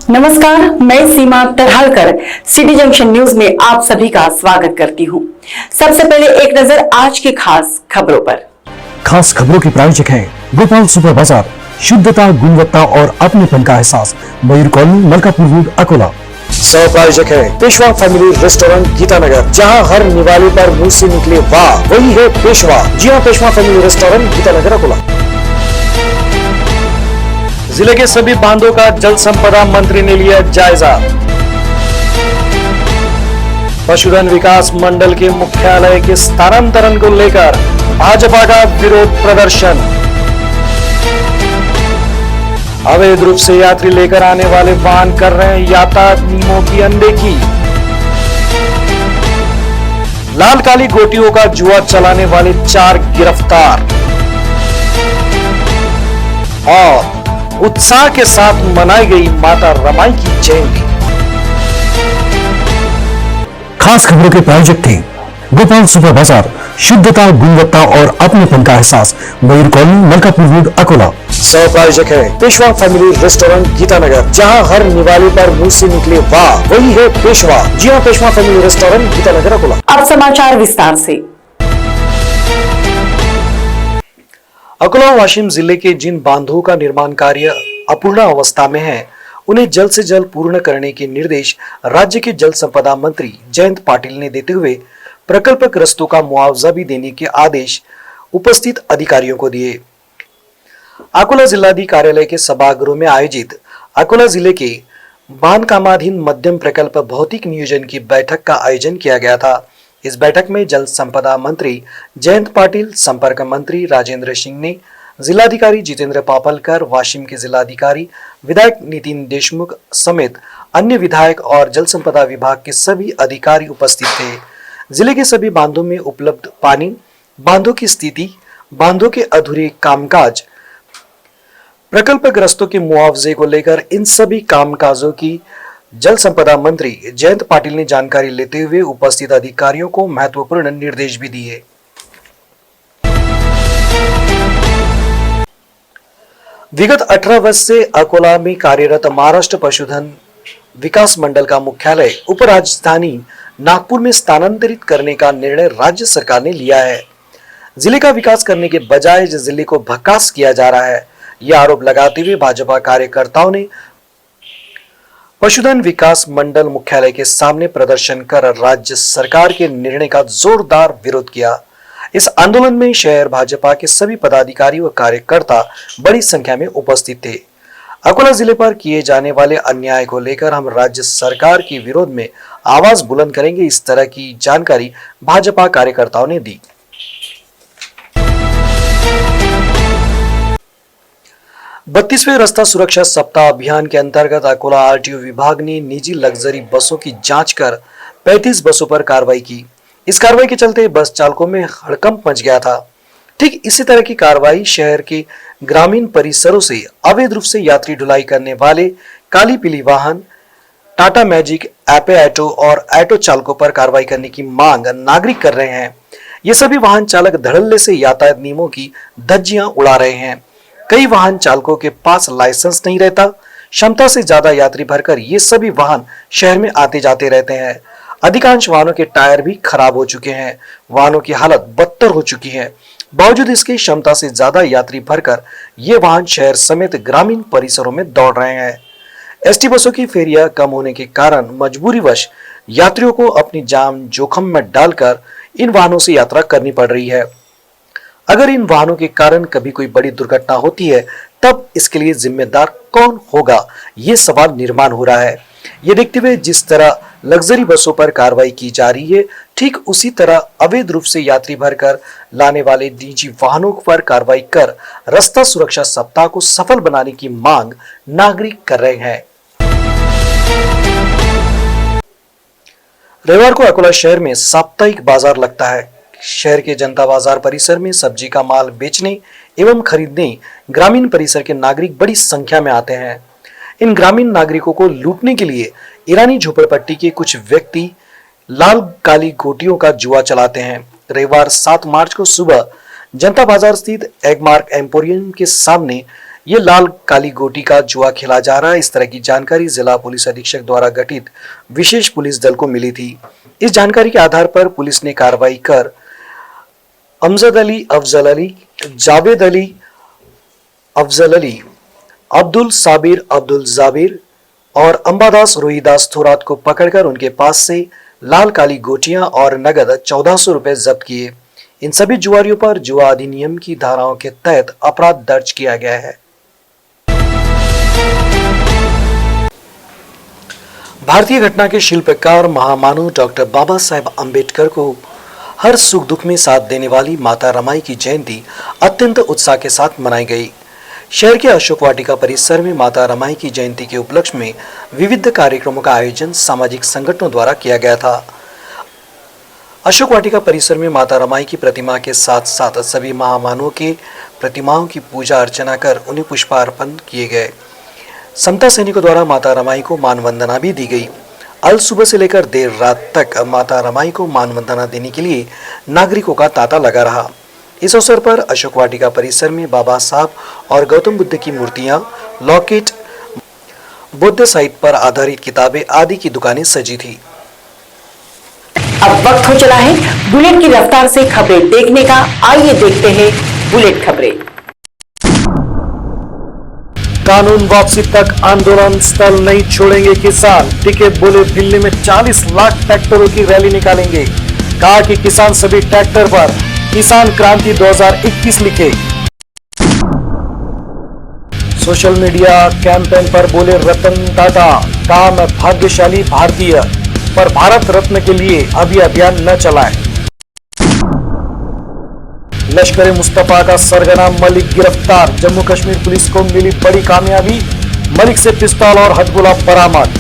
नमस्कार, मैं सीमा तरहालकर city junction news में आप सभी का स्वागत करती हूं। सबसे पहले एक नजर आज की खास खबरों पर। खास खबरों के प्रायोजक हैं गोपाल सुपर बाजार, शुद्धता, गुणवत्ता और अपनेपन का एहसास, मयूर कॉलोनी, मलकापुर रोड, अकोला। सह प्रायोजक है पेशवा फैमिली रेस्टोरेंट, गीतानगर, जहां हर निवाले पर मुंह से निकले वाह वही है पेशवा। जी हां, पेशवा फैमिली रेस्टोरेंट, गीतानगर, अकोला। जिले के सभी बांधों का जल संपदा मंत्री ने लिया जायजा। पशुधन विकास मंडल के मुख्यालय के स्थानांतरण को लेकर भाजपा का विरोध प्रदर्शन। अवैध रूप से यात्री लेकर आने वाले वाहन कर रहे हैं यातायात नियमों की अनदेखी। लाल काली गोटियों का जुआ चलाने वाले 4 गिरफ्तार। और उत्साह के साथ मनाई गई माता रमाई की जयंती। खास खबरों के प्रायोजक थे गोपाल सुपर बाजार, शुद्धता, गुणवत्ता और अपनेपन का एहसास, मयूर कॉलोनी, मलकापुर रोड, अकोला। सह प्रायोजक है पेशवा फैमिली रेस्टोरेंट, गीतानगर, जहां हर निवाले पर मुंह से निकले वाह वही है पेशवा। जी हां, पेशवा फैमिली रेस्टोरेंट, गीतानगर, अकोला। अब समाचार विस्तार से। अकोला वाशिम जिले के जिन बांधों का निर्माण कार्य अपूर्ण अवस्था में है, उन्हें जल्द से जल्द पूर्ण करने के निर्देश राज्य के जल संपदा मंत्री जयंत पाटिल ने देते हुए प्रकल्पग्रस्तों का मुआवजा भी देने के आदेश उपस्थित अधिकारियों को दिए। अकोला जिलाधिकारी कार्यालय के सभागृह में आयोजित अकोला जिले के बांध कामाधीन मध्यम प्रकल्प भौतिक नियोजन की बैठक का आयोजन किया गया था। इस बैठक में जल संपदा मंत्री जयंत पाटिल, संपर्क मंत्री राजेंद्र सिंह ने, जिलाधिकारी जितेंद्र पापलकर, वाशिम के जिलाधिकारी विधायक नितिन देशमुख समेत अन्य विधायक और जल संपदा विभाग के सभी अधिकारी उपस्थित थे। जिले के सभी बांधों में उपलब्ध पानी, बांधों की स्थिति, बांधों के अधूरे कामकाज, प्रकल्पग्रस्तों के मुआवजे को लेकर इन सभी कामकाजों की जल संपदा मंत्री जयंत पाटिल ने जानकारी लेते हुए उपस्थित अधिकारियों को महत्वपूर्ण निर्देश भी दिए। विगत 18 वर्ष से अकोला में कार्यरत महाराष्ट्र पशुधन विकास मंडल का मुख्यालय उपराजधानी नागपुर में स्थानांतरित करने का निर्णय राज्य सरकार ने लिया है। जिले का विकास करने के बजाय जिले को भकास किया जा रहा है, यह आरोप लगाते हुए भाजपा कार्यकर्ताओं ने पशुधन विकास मंडल मुख्यालय के सामने प्रदर्शन कर राज्य सरकार के निर्णय का जोरदार विरोध किया। इस आंदोलन में शहर भाजपा के सभी पदाधिकारी व कार्यकर्ता बड़ी संख्या में उपस्थित थे। अकोला जिले पर किए जाने वाले अन्याय को लेकर हम राज्य सरकार के विरोध में आवाज बुलंद करेंगे, इस तरह की जानकारी भाजपा कार्यकर्ताओं ने दी। 32वें रास्ता सुरक्षा सप्ताह अभियान के अंतर्गत अकोला आरटीओ विभाग ने निजी लग्जरी बसों की जांच कर 35 बसों पर कार्रवाई की। इस कार्रवाई के चलते बस चालकों में हड़कंप मच गया था। ठीक इसी तरह की कार्रवाई शहर के ग्रामीण परिसरों से अवैध रूप से यात्री ढुलाई करने वाले काली पीली वाहन, टाटा मैजिक, एपे ऑटो और ऑटो चालकों पर कार्रवाई करने की मांग नागरिक कर रहे हैं। ये सभी वाहन चालक धड़ल्ले से यातायात नियमों की धज्जियां उड़ा रहे हैं। कई वाहन चालकों के पास लाइसेंस नहीं रहता। क्षमता से ज्यादा यात्री भरकर ये सभी वाहन शहर में आते जाते रहते हैं। अधिकांश वाहनों के टायर भी खराब हो चुके हैं। वाहनों की हालत बदतर हो चुकी है। बावजूद इसके क्षमता से ज्यादा यात्री भरकर ये वाहन शहर समेत ग्रामीण परिसरों में दौड़ रहे हैं। एसटी बसों की फेरियां कम होने के कारण मजबूरीवश यात्रियों को अपनी जान जोखिम में डालकर इन वाहनों से यात्रा करनी पड़ रही है। अगर इन वाहनों के कारण कभी कोई बड़ी दुर्घटना होती है, तब इसके लिए जिम्मेदार कौन होगा, ये सवाल निर्माण हो रहा है। ये देखते हुए जिस तरह लग्जरी बसों पर कार्रवाई की जा रही है, ठीक उसी तरह अवैध रूप से यात्री भरकर लाने वाले निजी वाहनों पर कार्रवाई कर रास्ता सुरक्षा सप्ताह को सफल बनाने की मांग नागरिक कर रहे हैं। रविवार को अकोला शहर में साप्ताहिक बाजार लगता है। शहर के जनता बाजार परिसर में सब्जी का माल बेचने एवं खरीदने ग्रामीण परिसर के नागरिक बड़ी संख्या में आते हैं। इन ग्रामीण नागरिकों को लूटने के लिए ईरानी झोपड़पट्टी के कुछ व्यक्ति लाल काली गोटियों का जुआ चलाते हैं। रविवार 7 मार्च को सुबह जनता बाजार स्थित एगमार्क एम्पोरियम के सामने ये लाल काली गोटी का जुआ खेला जा रहा है। इस तरह की जानकारी जिला पुलिस अधीक्षक द्वारा गठित विशेष पुलिस दल को मिली थी। इस जानकारी के आधार पर पुलिस ने कार्रवाई कर अमजद अली, अफजल अली, जावेद अली, अफजल अली, अब्दुल साबिर, अब्दुल जाबिर और अंबादास रोहिदास थोरात को पकड़कर उनके पास से लाल काली गोटियां और नगद 1400 रुपए जब्त किए। इन सभी जुआरियों पर जुआ अधिनियम की धाराओं के तहत अपराध दर्ज किया गया है। भारतीय घटना के शिल्पकार महामानव डॉक्टर बाबा साहेब अम्बेडकर को हर सुख दुख में साथ देने वाली माता रमाई की जयंती अत्यंत उत्साह के साथ मनाई गई। शहर के अशोक वाटिका परिसर में माता रमाई की जयंती के उपलक्ष्य में विविध कार्यक्रमों का आयोजन सामाजिक संगठनों द्वारा किया गया था। अशोक वाटिका परिसर में माता रमाई की प्रतिमा के साथ साथ सभी महामानवों के प्रतिमाओं की पूजा अर्चना कर उन्हें पुष्पार्पण किए गए। समता सैनिकों द्वारा माता रमाई को मान वंदना भी दी गई। अल सुबह से लेकर देर रात तक माता रमाई को मान वंदना देने के लिए नागरिकों का तांता लगा रहा। इस अवसर पर अशोक वाटिका परिसर में बाबा साहब और गौतम बुद्ध की मूर्तियां, लॉकेट, बुद्ध साहित्य पर आधारित किताबें आदि की दुकानें सजी थी। अब वक्त हो चला है बुलेट की रफ्तार से खबरें देखने का। आइए देखते हैं बुलेट खबरें। कानून वापसी तक आंदोलन स्थल नहीं छोड़ेंगे किसान, टिके बोले दिल्ली में 40 लाख ट्रैक्टरों की रैली निकालेंगे। कहा कि किसान सभी ट्रैक्टर पर किसान क्रांति 2021 लिखे। सोशल मीडिया कैंपेन पर बोले रतन टाटा, कहा मैं भाग्यशाली भारतीय, पर भारत रत्न के लिए अभी अभियान न चलाएं। लश्कर मुस्तफा का सरगना मलिक गिरफ्तार, जम्मू कश्मीर पुलिस को मिली बड़ी कामयाबी, मलिक से पिस्तौल और हथगोला बरामद।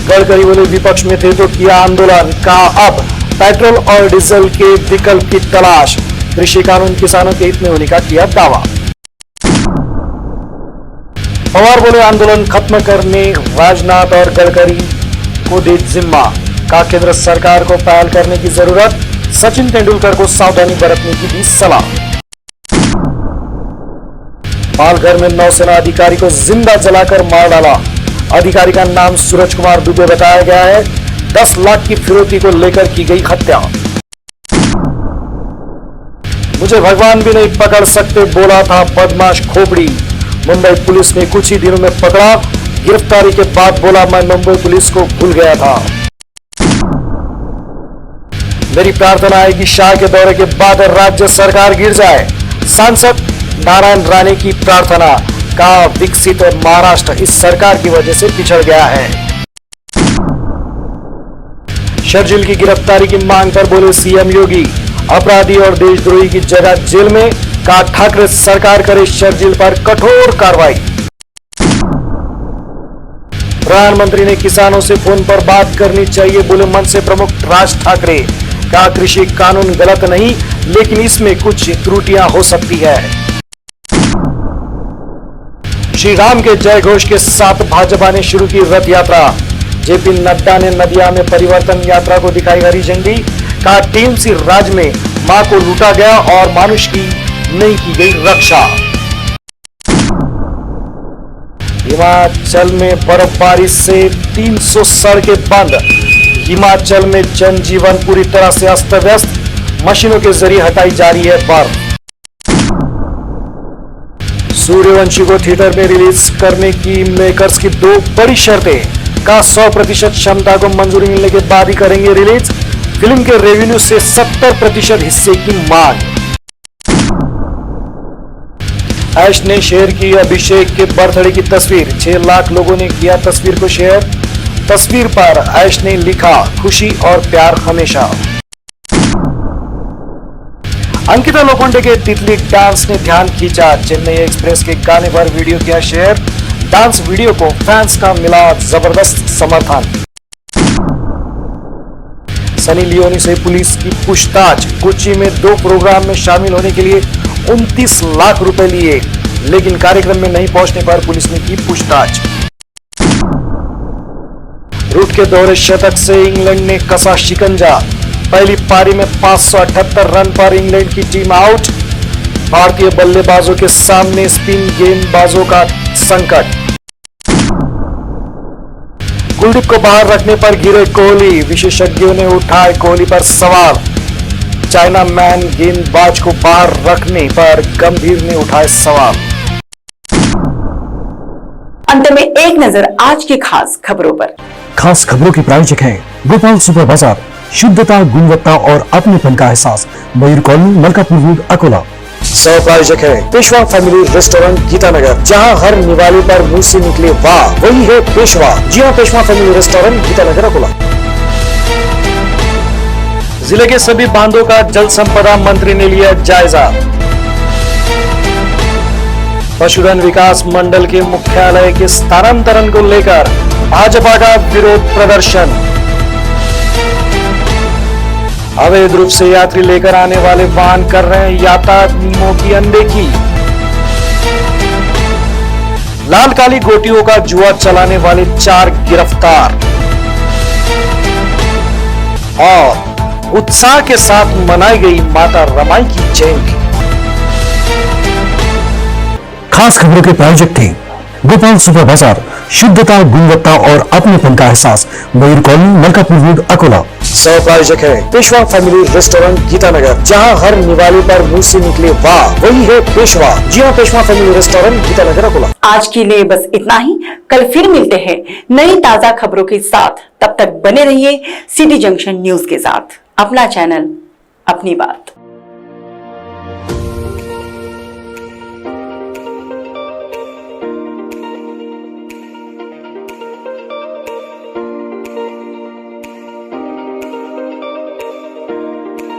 गडकरी बोले विपक्ष में थे तो किया आंदोलन, कहा अब पेट्रोल और डीजल के विकल्प की तलाश, कृषि कानून किसानों के हित में होने का किया दावा। पवार बोले आंदोलन खत्म करने राजनाथ और गडकरी को दे जिम्मा, कहा केंद्र सरकार को पहल करने की जरूरत, सचिन तेंदुलकर को सावधानी बरतने की दी सलाह। पालघर में नौसेना अधिकारी को जिंदा जलाकर मार डाला, अधिकारी का नाम सूरज कुमार दुबे बताया गया है। 10 लाख की फिरौती को लेकर की गई हत्या। मुझे भगवान भी नहीं पकड़ सकते बोला था बदमाश खोपड़ी, मुंबई पुलिस ने कुछ ही दिनों में पकड़ा। गिरफ्तारी के बाद बोला मैं मुंबई पुलिस को भूल गया था। मेरी प्रार्थना है कि शाह के दौरे के बाद राज्य सरकार गिर जाए, सांसद नारायण राणे की प्रार्थना, का विकसित और महाराष्ट्र इस सरकार की वजह से पिछड़ गया है। शर्जिल की गिरफ्तारी की मांग पर बोले सीएम योगी, अपराधी और देशद्रोही की जगह जेल में, कहा ठाकरे सरकार करे शर्जिल पर कठोर कार्रवाई। प्रधानमंत्री ने किसानों से फोन पर बात करनी चाहिए बोले मनसे प्रमुख राज ठाकरे, कहा कृषि कानून गलत नहीं लेकिन इसमें कुछ त्रुटियां हो सकती है। श्री राम के जय घोष के साथ भाजपा ने शुरू की रथ यात्रा, जेपी नड्डा ने नदिया में परिवर्तन यात्रा को दिखाई हरी झंडी, कहा टीम सी राज में मां को लूटा गया और मानुष की नहीं की गई रक्षा। हिमाचल में बर्फबारी से 300 सड़कें बंद, हिमाचल में जनजीवन पूरी तरह से अस्त व्यस्त, मशीनों के जरिए हटाई जा रही है बर्फ। सूर्यवंशी को थिएटर में रिलीज करने की मेकर्स की 2 बड़ी शर्तें, का 100% क्षमता को मंजूरी मिलने के बाद ही करेंगे रिलीज, फिल्म के रेवेन्यू से 70% हिस्से की मांग। ऐश ने शेयर की अभिषेक के बर्थडे की तस्वीर, 6 लाख लोगों ने किया तस्वीर को शेयर। तस्वीर पर ऐश ने लिखा खुशी और प्यार हमेशा। अंकिता लोखंडे के तितली डांस ने ध्यान खींचा, चेन्नई एक्सप्रेस के गाने पर वीडियो किया शेयर। डांस वीडियो को फैंस का मिला जबरदस्त समर्थन। सनी लियोनी से पुलिस की पूछताछ, कोच्चि में 2 प्रोग्राम में शामिल होने के लिए 29 लाख रुपए लिए, लेकिन कार्यक्रम में नहीं पहुंचने पर पुलिस ने की पूछताछ। रूट के दोहरे शतक से इंग्लैंड ने कसा शिकंजा, पहली पारी में 578 रन पर इंग्लैंड की टीम आउट। भारतीय बल्लेबाजों के सामने स्पिन गेंदबाजों का संकट। कुलदीप को बाहर रखने पर गिरे कोहली, विशेषज्ञों ने उठाए कोहली पर सवाल। चाइना मैन गेंदबाज को बाहर रखने पर गंभीर ने उठाए सवाल। अंत में एक नजर आज की खास खबरों पर। खास खबरों के प्रायोजक हैं गोपाल सुपर बाजार, शुद्धता, गुणवत्ता और अपनेपन का एहसास, मयूर कॉलोनी, मलकापुर रोड, अकोला। सह प्रायोजक है पेशवा फैमिली रेस्टोरेंट, गीतानगर, जहां हर निवाले पर मुंह से निकले वाह, वही है पेशवा। जी हां, पेशवा फैमिली रेस्टोरेंट, गीतानगर, अकोला। जिले के सभी बांधों का जल संपदा मंत्री ने लिया जायजा। पशुधन विकास मंडल के मुख्यालय के स्थानांतरण को लेकर भाजपा का विरोध प्रदर्शन। अवैध रूप से यात्री लेकर आने वाले वाहन कर रहे हैं यातायात नियमों की अनदेखी। लाल काली गोटियों का जुआ चलाने वाले 4 गिरफ्तार। और उत्साह के साथ मनाई गई माता रमाई की जयंती। खास खबरों के प्रायोजक थे गोपाल सुपर बाजार, शुद्धता, गुणवत्ता और अपनेपन का एहसास, मयूर कॉलोनी, मलकापुर रोड, अकोला। सह प्रायोजक है पेशवा फैमिली रेस्टोरेंट, गीतानगर, जहां हर निवाले पर मुंह से निकले वाह, वही है पेशवा। जी हां, पेशवा फैमिली रेस्टोरेंट, गीतानगर, अकोला। आज के लिए बस इतना ही। कल फिर मिलते हैं नई ताजा खबरों के साथ। तब तक बने रहिए सिटी जंक्शन न्यूज के साथ। अपना चैनल, अपनी बात।